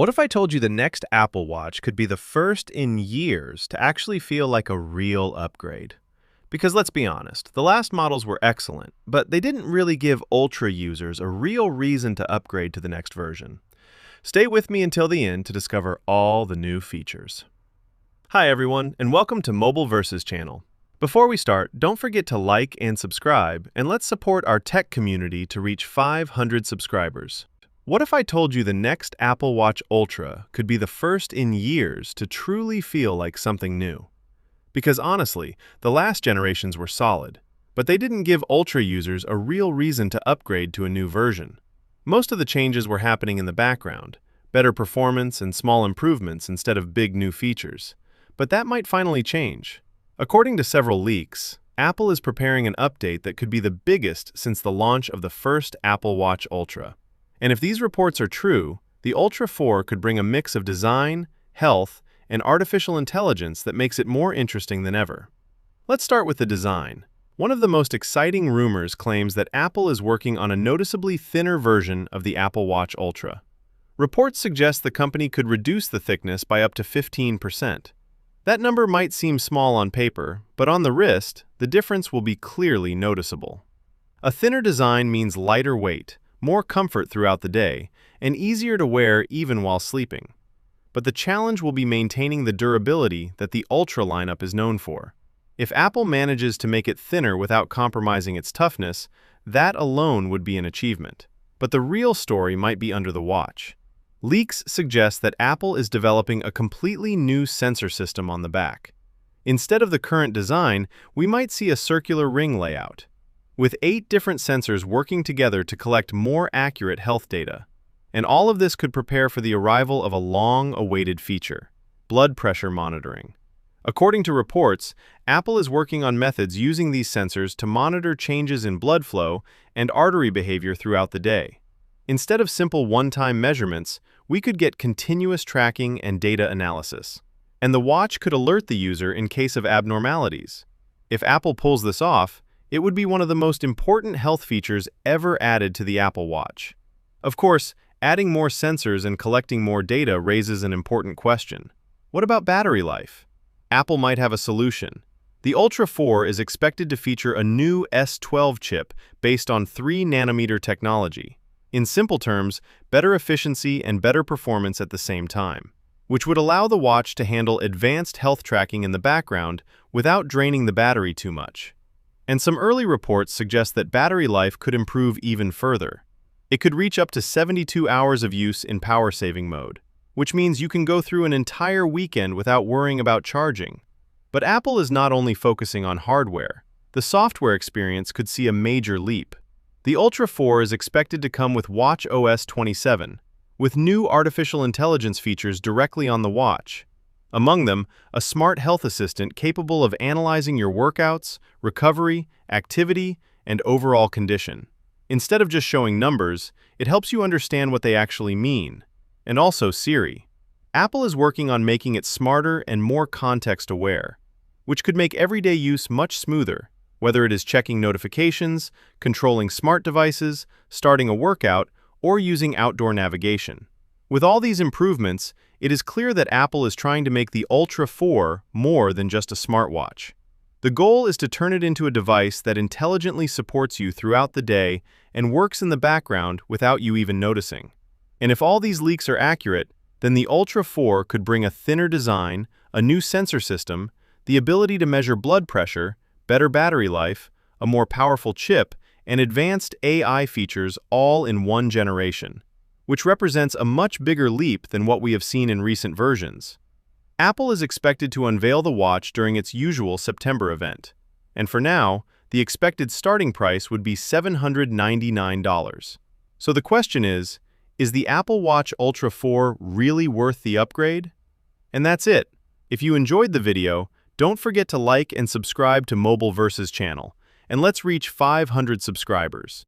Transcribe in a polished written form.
What if I told you the next Apple Watch could be the first in years to actually feel like a real upgrade? Because let's be honest, the last models were excellent, but they didn't really give Ultra users a real reason to upgrade to the next version. Stay with me until the end to discover all the new features. Hi everyone, and welcome to Mobile Versus channel. Before we start, don't forget to like and subscribe, and let's support our tech community to reach 500 subscribers. What if I told you the next Apple Watch Ultra could be the first in years to truly feel like something new? Because honestly, the last generations were solid, but they didn't give Ultra users a real reason to upgrade to a new version. Most of the changes were happening in the background, better performance and small improvements instead of big new features. But that might finally change. According to several leaks, Apple is preparing an update that could be the biggest since the launch of the first Apple Watch Ultra. And if these reports are true, the Ultra 4 could bring a mix of design, health, and artificial intelligence that makes it more interesting than ever. Let's start with the design. One of the most exciting rumors claims that Apple is working on a noticeably thinner version of the Apple Watch Ultra. Reports suggest the company could reduce the thickness by up to 15%. That number might seem small on paper, but on the wrist, the difference will be clearly noticeable. A thinner design means lighter weight, more comfort throughout the day, and easier to wear even while sleeping. But the challenge will be maintaining the durability that the Ultra lineup is known for. If Apple manages to make it thinner without compromising its toughness, that alone would be an achievement. But the real story might be under the watch. Leaks suggest that Apple is developing a completely new sensor system on the back. Instead of the current design, we might see a circular ring layout, with 8 different sensors working together to collect more accurate health data. And all of this could prepare for the arrival of a long-awaited feature, blood pressure monitoring. According to reports, Apple is working on methods using these sensors to monitor changes in blood flow and artery behavior throughout the day. Instead of simple one-time measurements, we could get continuous tracking and data analysis. And the watch could alert the user in case of abnormalities. If Apple pulls this off, it would be one of the most important health features ever added to the Apple Watch. Of course, adding more sensors and collecting more data raises an important question. What about battery life? Apple might have a solution. The Ultra 4 is expected to feature a new S12 chip based on 3 nanometer technology. In simple terms, better efficiency and better performance at the same time, which would allow the watch to handle advanced health tracking in the background without draining the battery too much. And some early reports suggest that battery life could improve even further. It could reach up to 72 hours of use in power-saving mode, which means you can go through an entire weekend without worrying about charging. But Apple is not only focusing on hardware. The software experience could see a major leap. The Ultra 4 is expected to come with watchOS 27, with new artificial intelligence features directly on the watch. Among them, a smart health assistant capable of analyzing your workouts, recovery, activity, and overall condition. Instead of just showing numbers, it helps you understand what they actually mean. And also Siri. Apple is working on making it smarter and more context-aware, which could make everyday use much smoother, whether it is checking notifications, controlling smart devices, starting a workout, or using outdoor navigation. With all these improvements, it is clear that Apple is trying to make the Ultra 4 more than just a smartwatch. The goal is to turn it into a device that intelligently supports you throughout the day and works in the background without you even noticing. And if all these leaks are accurate, then the Ultra 4 could bring a thinner design, a new sensor system, the ability to measure blood pressure, better battery life, a more powerful chip, and advanced AI features all in one generation, which represents a much bigger leap than what we have seen in recent versions. Apple is expected to unveil the watch during its usual September event, and for now, the expected starting price would be $799. So the question is the Apple Watch Ultra 4 really worth the upgrade? And that's it. If you enjoyed the video, don't forget to like and subscribe to Mobile Versus channel, and let's reach 500 subscribers.